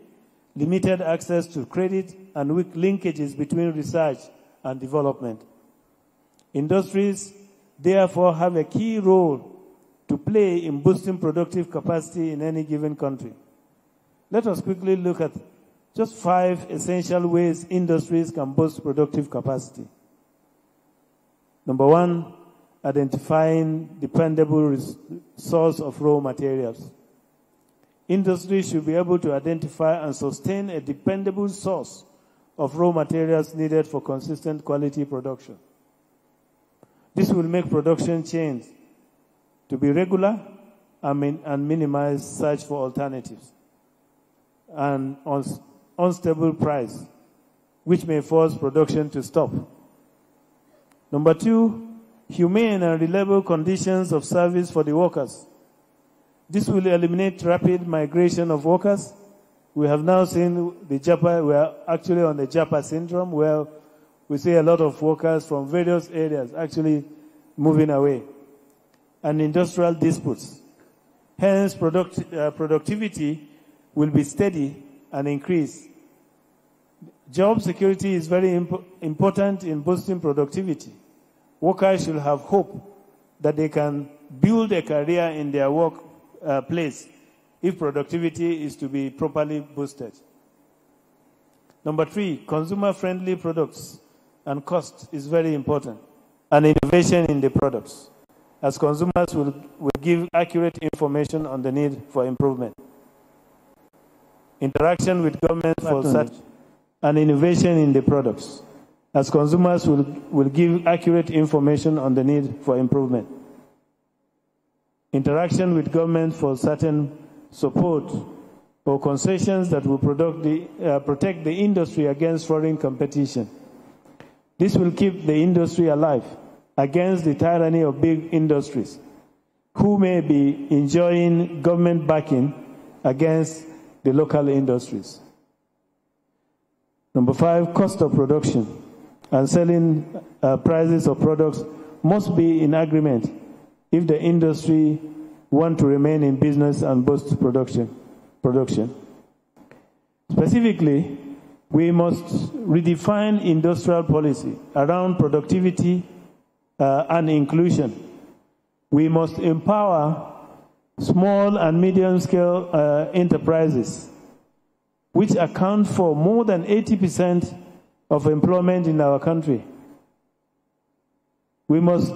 limited access to credit, and weak linkages between research and development. Industries, therefore, have a key role to play in boosting productive capacity in any given country. Let us quickly look at just 5 essential ways industries can boost productive capacity. Number 1, identifying dependable source of raw materials. Industry should be able to identify and sustain a dependable source of raw materials needed for consistent quality production. This will make production chains to be regular and minimize search for alternatives and unstable price, which may force production to stop. Number 2, humane and reliable conditions of service for the workers. This will eliminate rapid migration of workers. We have now seen the JAPA, we are actually on the JAPA syndrome, where we see a lot of workers from various areas actually moving away. And industrial disputes. Hence, productivity will be steady and increase. Job security is very important in boosting productivity. Workers should have hope that they can build a career in their work place if productivity is to be properly boosted. Number 3, consumer-friendly products and cost is very important, and innovation in the products, as consumers will give accurate information on the need for improvement. Interaction with government for such and innovation in the products, as consumers will give accurate information on the need for improvement. Interaction with government for certain support or concessions that will protect the industry against foreign competition. This will keep the industry alive against the tyranny of big industries, who may be enjoying government backing against the local industries. Number 5, cost of production and selling prices of products must be in agreement if the industry want to remain in business and boost production. Specifically, we must redefine industrial policy around productivity and inclusion. We must empower small and medium-scale enterprises, which account for more than 80% of employment in our country. We must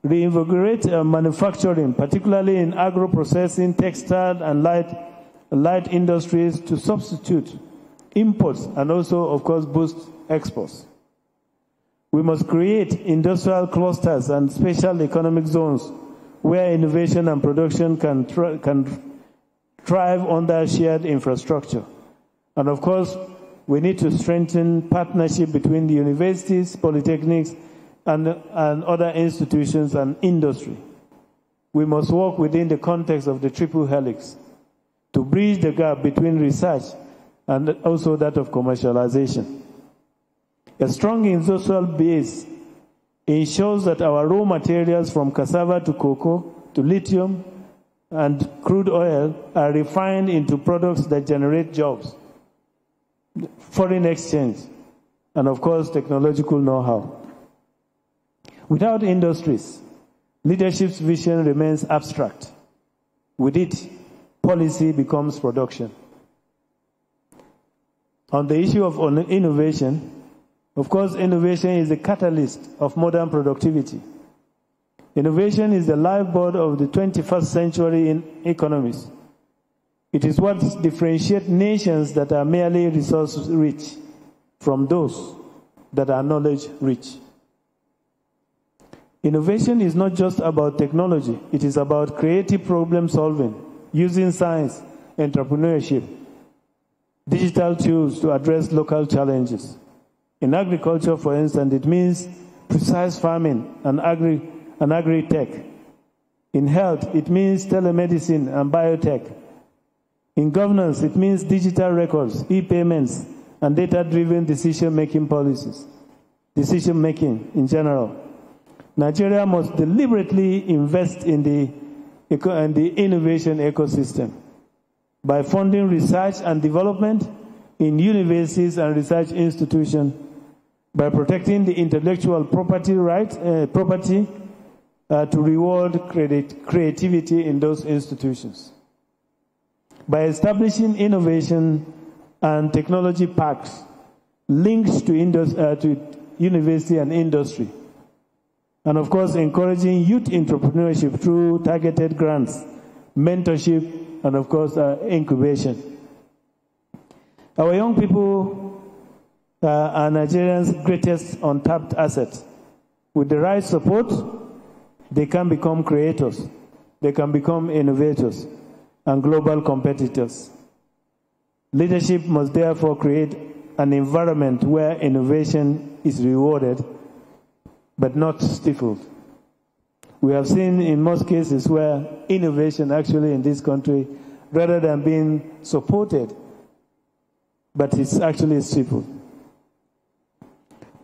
reinvigorate manufacturing, particularly in agro-processing, textile, and light industries, to substitute imports and also, of course, boost exports. We must create industrial clusters and special economic zones where innovation and production can thrive under shared infrastructure. And of course, we need to strengthen partnership between the universities, polytechnics, and other institutions and industry. We must work within the context of the triple helix to bridge the gap between research and also that of commercialization. A strong industrial base ensures that our raw materials from cassava to cocoa to lithium and crude oil are refined into products that generate jobs, foreign exchange, and of course technological know-how. Without industries, Leadership's vision remains abstract. With it, policy becomes production. On the issue of innovation, of course, innovation is the catalyst of modern productivity. Innovation is the lifeblood of the 21st century in economies. It is what differentiates nations that are merely resource-rich from those that are knowledge-rich. Innovation is not just about technology. It is about creative problem-solving, using science, entrepreneurship, digital tools to address local challenges. In agriculture, for instance, it means precise farming and agri-tech. In health, it means telemedicine and biotech. In governance, it means digital records, e-payments, and data-driven decision-making policies, decision-making in general. Nigeria must deliberately invest in the innovation ecosystem by funding research and development in universities and research institutions, by protecting the intellectual property to reward creativity in those institutions, by establishing innovation and technology parks linked to university and industry, and of course encouraging youth entrepreneurship through targeted grants, mentorship, and of course incubation. Our young people are Nigerians' greatest untapped asset. With the right support, they can become creators, they can become innovators, and global competitors. Leadership must therefore create an environment where innovation is rewarded, but not stifled. We have seen in most cases where innovation actually in this country, rather than being supported, but it's actually stifled.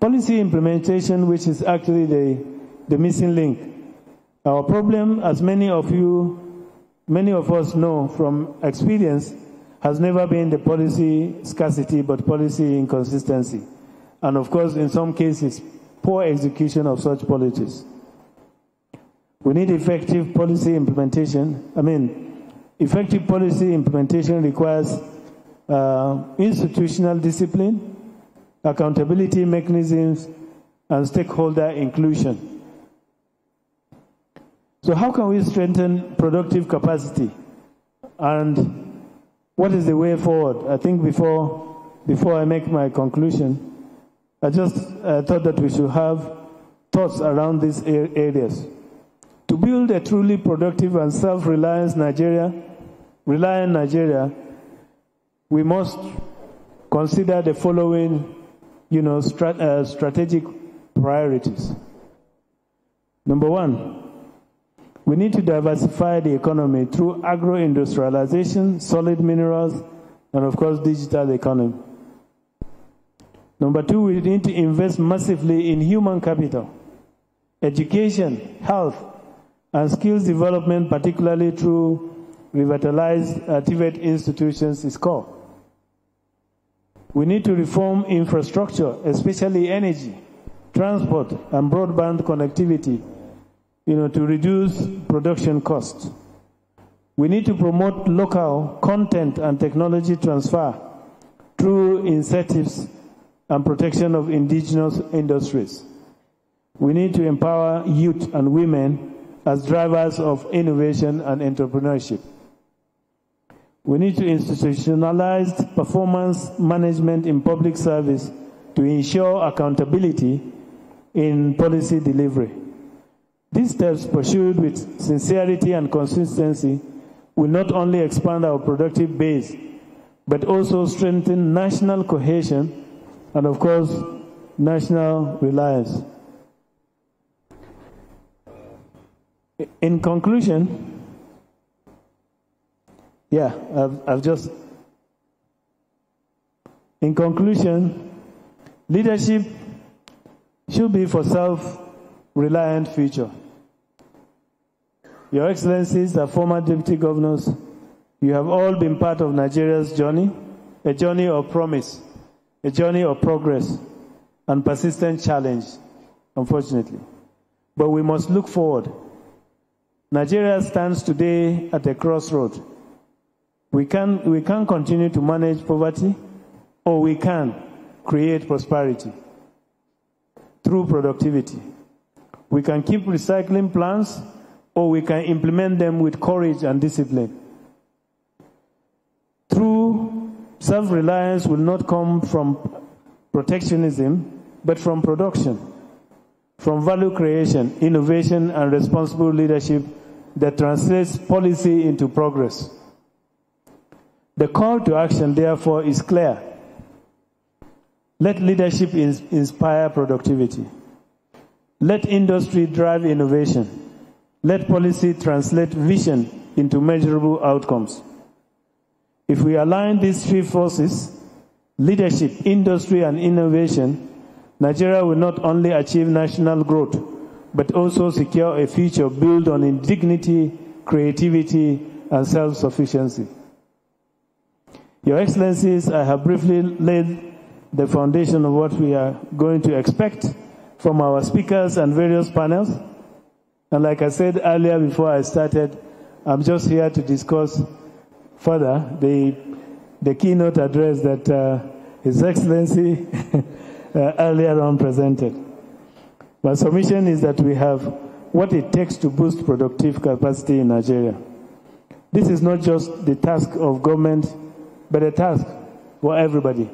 Policy implementation, which is actually the missing link. Our problem, as many of us know from experience, has never been the policy scarcity, but policy inconsistency. And of course, in some cases, poor execution of such policies. We need effective policy implementation. Effective policy implementation requires institutional discipline, accountability mechanisms, and stakeholder inclusion. So how can we strengthen productive capacity? And what is the way forward? I think before I make my conclusion, I just thought that we should have thoughts around these areas. To build a truly productive and self-reliant Nigeria, we must consider the following, strategic priorities. Number one, we need to diversify the economy through agro-industrialization, solid minerals, and of course, digital economy. Number two, we need to invest massively in human capital, education, health, and skills development, particularly through revitalized TVET institutions, is core. We need to reform infrastructure, especially energy, transport, and broadband connectivity, to reduce production costs. We need to promote local content and technology transfer through incentives and protection of indigenous industries. We need to empower youth and women as drivers of innovation and entrepreneurship. We need to institutionalize performance management in public service to ensure accountability in policy delivery. These steps, pursued with sincerity and consistency, will not only expand our productive base, but also strengthen national cohesion and, of course, national reliance. In conclusion, leadership should be for self-reliant future. Your Excellencies, the former Deputy Governors, you have all been part of Nigeria's journey, a journey of promise, a journey of progress, and persistent challenge, unfortunately. But we must look forward Nigeria stands today at a crossroad. We can continue to manage poverty, or we can create prosperity through productivity. We can keep recycling plans, or we can implement them with courage and discipline. True self-reliance will not come from protectionism, but from production, from value creation, innovation, and responsible leadership that translates policy into progress. The call to action, therefore, is clear. Let leadership inspire productivity. Let industry drive innovation. Let policy translate vision into measurable outcomes. If we align these three forces, leadership, industry, and innovation, Nigeria will not only achieve national growth, but also secure a future built on indignity, creativity, and self-sufficiency. Your Excellencies, I have briefly laid the foundation of what we are going to expect from our speakers and various panels. And like I said earlier before I started, I'm just here to discuss further the keynote address that His Excellency earlier on presented. My submission is that we have what it takes to boost productive capacity in Nigeria. This is not just the task of government, but a task for everybody.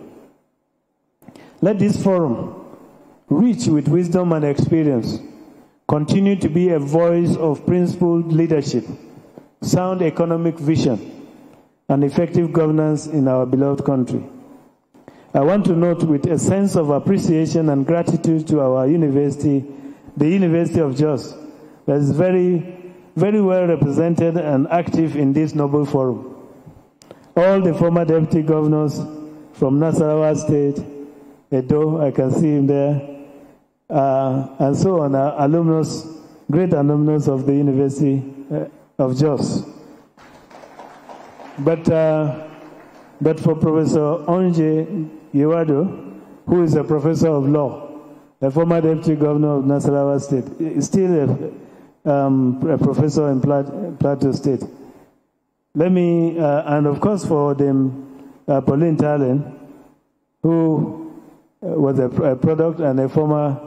Let this forum, rich with wisdom and experience, continue to be a voice of principled leadership, sound economic vision, and effective governance in our beloved country. I want to note with a sense of appreciation and gratitude to our university, the University of Jos, that is very, very well represented and active in this noble forum. All the former deputy governors from Nasarawa State, Edo, I can see him there, and so on, alumnus, great alumnus of the University of Jos. But for Professor Onje Yewado, who is a professor of law, a former deputy governor of Nasarawa State, is still a professor in Plateau State. Let me, and of course for them, Pauline Talen, who was a product and a former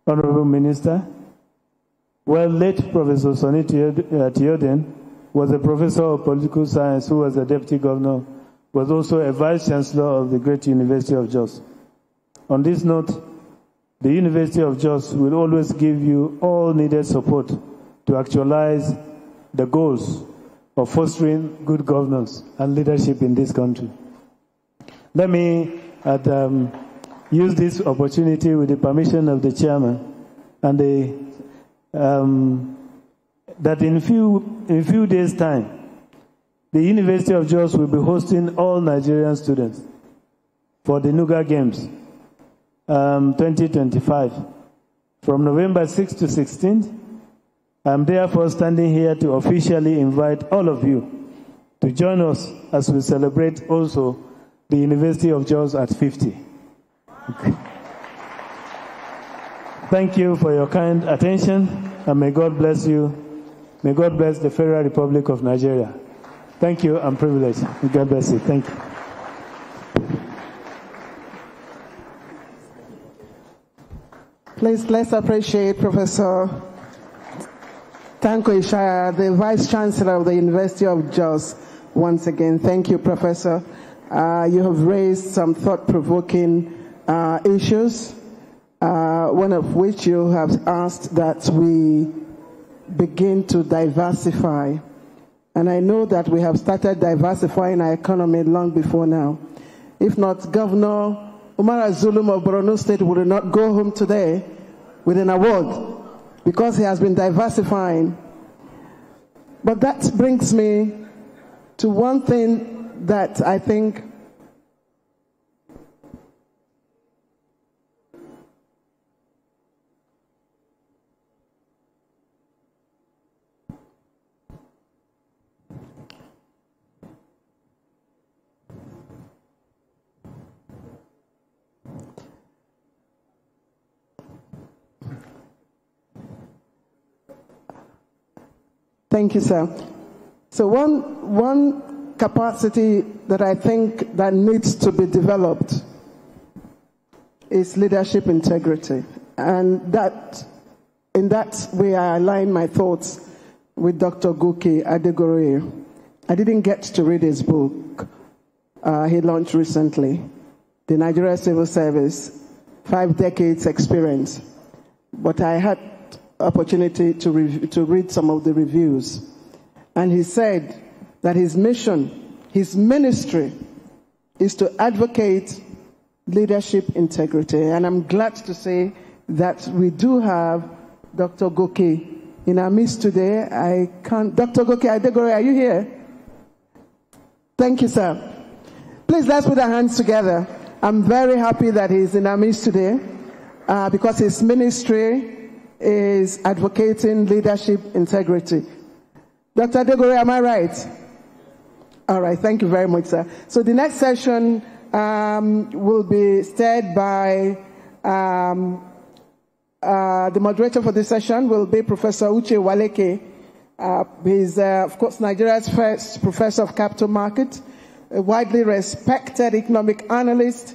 honorable minister. Well, late Professor Sonny Theoden was a professor of political science who was a deputy governor, was also a vice chancellor of the great University of Jos. On this note, the University of Jos will always give you all needed support to actualize the goals of fostering good governance and leadership in this country. Let me use this opportunity with the permission of the chairman and that in few days' time, the University of Jos will be hosting all Nigerian students for the Nuga Games 2025 from November 6th to 16th. I'm therefore standing here to officially invite all of you to join us as we celebrate also the University of Jos at 50. Okay. Thank you for your kind attention, and may God bless you. May God bless the Federal Republic of Nigeria. Thank you. I'm privileged. May God bless you. Thank you. Please, let's appreciate Professor Tanko Ishaya, the Vice Chancellor of the University of Jos, once again. Thank you, Professor. You have raised some thought-provoking issues, one of which you have asked that we begin to diversify. And I know that we have started diversifying our economy long before now. If not, Governor Umar Zulum of Borno State would not go home today with an award because he has been diversifying. But that brings me to one thing that I think Thank you, sir. So one capacity that I think that needs to be developed is leadership integrity. And in that way, I align my thoughts with Dr. Goke Adegoroye. I didn't get to read his book. He launched recently, The Nigeria Civil Service, 5 decades experience. But I had opportunity to read some of the reviews. And he said that his mission, his ministry, is to advocate leadership integrity. And I'm glad to say that we do have Dr. Goke in our midst today. Dr. Goke Adegoroye, are you here? Thank you, sir. Please, let's put our hands together. I'm very happy that he's in our midst today because his ministry is advocating leadership integrity. Dr. Adegoroye, am I right? All right, thank you very much, sir. So the next session will be steered by the moderator for this session will be Professor Uche Waleke. He's, of course, Nigeria's first professor of capital market, a widely respected economic analyst.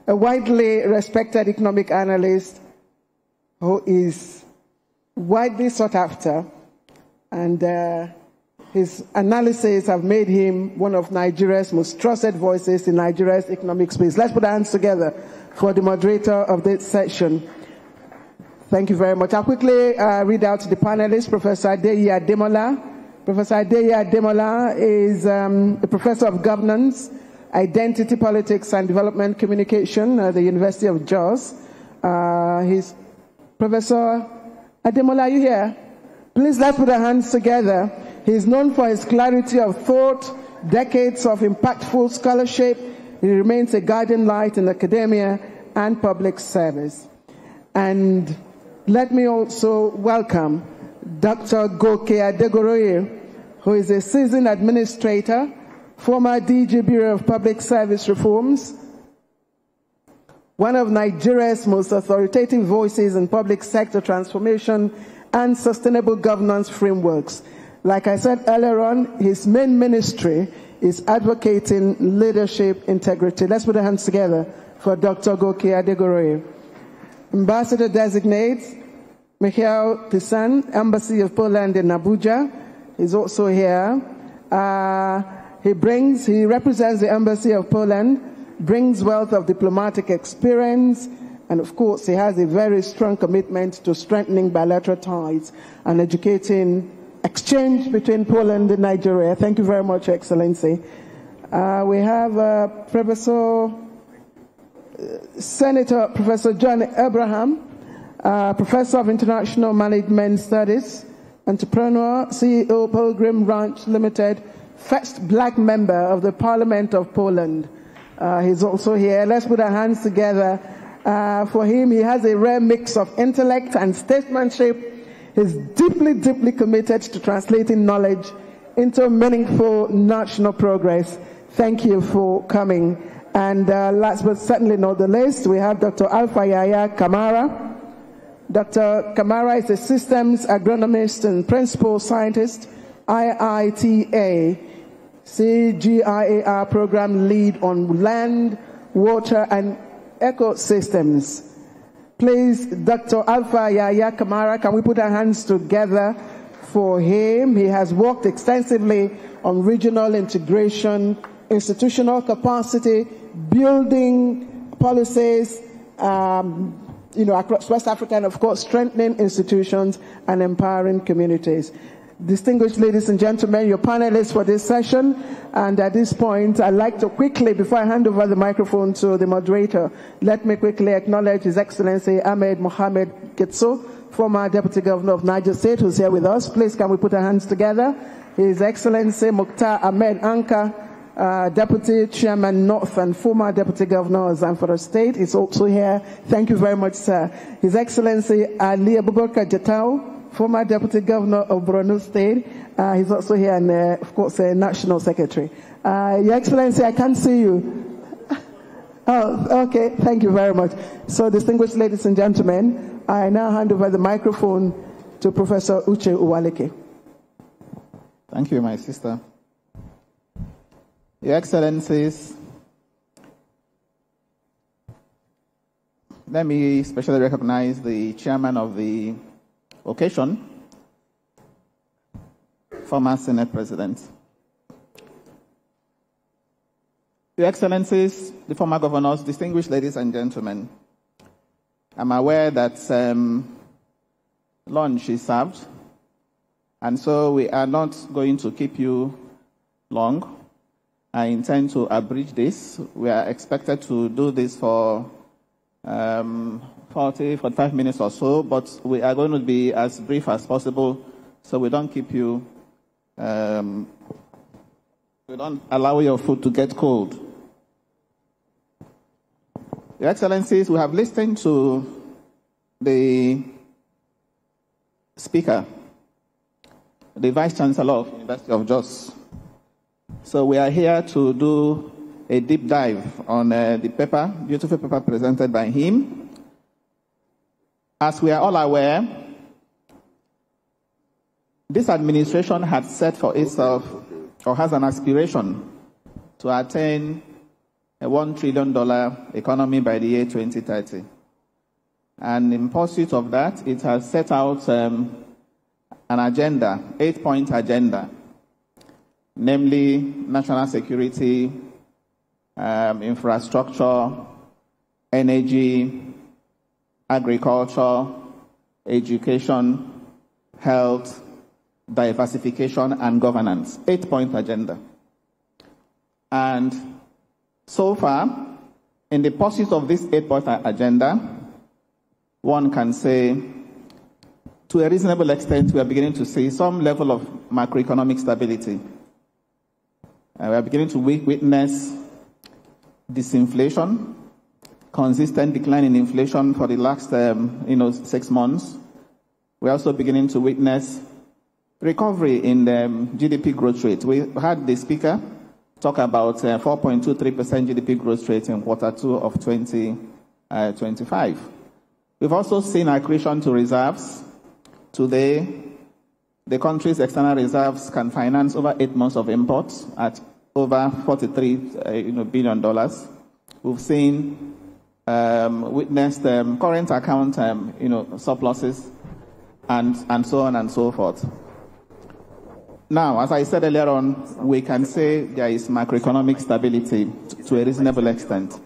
A widely respected economic analyst who is widely sought after, and his analysis have made him one of Nigeria's most trusted voices in Nigeria's economic space. Let's put our hands together for the moderator of this session. Thank you very much. I'll quickly read out the panelists. Professor Adeyi Ademola. Professor Adeyi Ademola is a professor of governance, identity politics and development communication at the University of Jos. He's Professor Ademola, are you here? Please let's put our hands together. He's known for his clarity of thought, decades of impactful scholarship. He remains a guiding light in academia and public service. And let me also welcome Dr. Goke Adegoroye, who is a seasoned administrator, former DG Bureau of Public Service Reforms, one of Nigeria's most authoritative voices in public sector transformation and sustainable governance frameworks. Like I said earlier on, his main ministry is advocating leadership integrity. Let's put our hands together for Dr. Goke Adegoroye. Ambassador designate Michael Pisan, Embassy of Poland in Abuja, is also here. He represents the Embassy of Poland, brings wealth of diplomatic experience, and of course, he has a very strong commitment to strengthening bilateral ties and educating exchange between Poland and Nigeria. Thank you very much, Excellency. We have Senator Professor John Abraham, Professor of International Management Studies, entrepreneur, CEO, Pilgrim Ranch Limited, first black member of the Parliament of Poland. He's also here. Let's put our hands together for him. He has a rare mix of intellect and statesmanship. He's deeply, deeply committed to translating knowledge into meaningful national progress. Thank you for coming. And last but certainly not the least, we have Dr. Alpha Yaya Kamara. Dr. Kamara is a systems agronomist and principal scientist, IITA, CGIAR program lead on land, water, and ecosystems. Please, Dr. Alpha Yaya Kamara, can we put our hands together for him? He has worked extensively on regional integration, institutional capacity, building policies, across West Africa, and of course, strengthening institutions and empowering communities. Distinguished ladies and gentlemen, your panelists for this session, and at this point, I'd like to quickly, before I hand over the microphone to the moderator, let me quickly acknowledge His Excellency Ahmed Mohamed Getso, former Deputy Governor of Niger State, who's here with us. Please, can we put our hands together? His Excellency Mukhtar Ahmed Anka, Deputy Chairman North and former Deputy Governor of Zamfara State, is also here. Thank you very much, sir. His Excellency Ali Abubakar Jatau, former Deputy Governor of Borno State. He's also here, and of course, National Secretary. Your Excellency, I can't see you. Oh, okay. Thank you very much. So, distinguished ladies and gentlemen, I now hand over the microphone to Professor Uche Uwaleke. Thank you, my sister. Your Excellencies, let me especially recognize the chairman of the occasion, former Senate President. Your Excellencies, the former governors, distinguished ladies and gentlemen, I'm aware that lunch is served, and so we are not going to keep you long. I intend to abridge this. We are expected to do this for 45 minutes or so, but we are going to be as brief as possible so we don't keep you, we don't allow your food to get cold. Your Excellencies, we have listened to the speaker, the Vice Chancellor of University of Jos. So we are here to do a deep dive on the paper, beautiful paper presented by him. As we are all aware, this administration had set for itself, or has an aspiration, to attain a $1 trillion economy by the year 2030. And in pursuit of that, it has set out an agenda, 8-point agenda, namely national security, infrastructure, energy, agriculture, education, health, diversification, and governance. 8-point agenda. And so far, in the pursuit of this 8-point agenda, one can say, to a reasonable extent, we are beginning to see some level of macroeconomic stability. We are beginning to witness disinflation, consistent decline in inflation for the last 6 months. We are also beginning to witness recovery in the GDP growth rate. We had the speaker talk about 4.23% GDP growth rate in Q2 of 2025. We've also seen accretion to reserves. Today, the country's external reserves can finance over 8 months of imports at over $43 billion. We've seen, witnessed current account, surpluses, and so on and so forth. Now, as I said earlier on, we can say there is macroeconomic stability to a reasonable extent.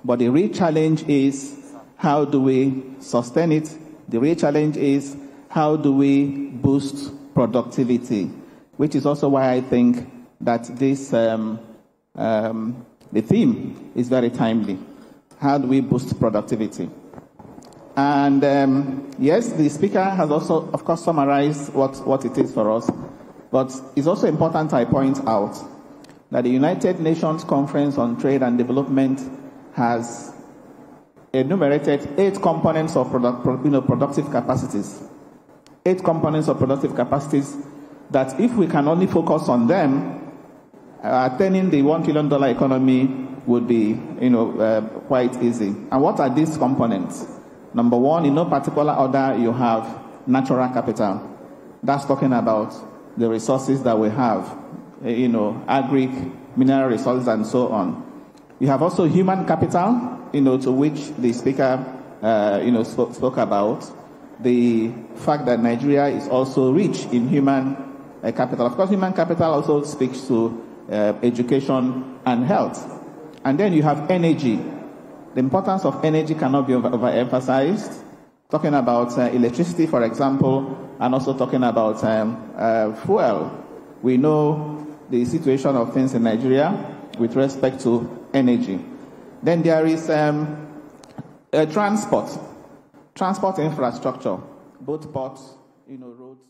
But the real challenge is, how do we sustain it? The real challenge is, how do we boost productivity? Which is also why I think that this, the theme is very timely. How do we boost productivity? And yes, the speaker has also, of course, summarized what it is for us. But it's also important I point out that the United Nations Conference on Trade and Development has enumerated 8 components of productive capacities. 8 components of productive capacities that, if we can only focus on them, attaining the $1 trillion economy would be, quite easy. And what are these components? Number 1, in no particular order, you have natural capital. That's talking about the resources that we have, agri, mineral resources, and so on. You have also human capital, to which the speaker, spoke about. The fact that Nigeria is also rich in human capital. Of course, human capital also speaks to education and health. And then you have energy. The importance of energy cannot be overemphasized. Talking about electricity, for example, and also talking about fuel. We know the situation of things in Nigeria with respect to energy. Then there is transport infrastructure, both ports, roads,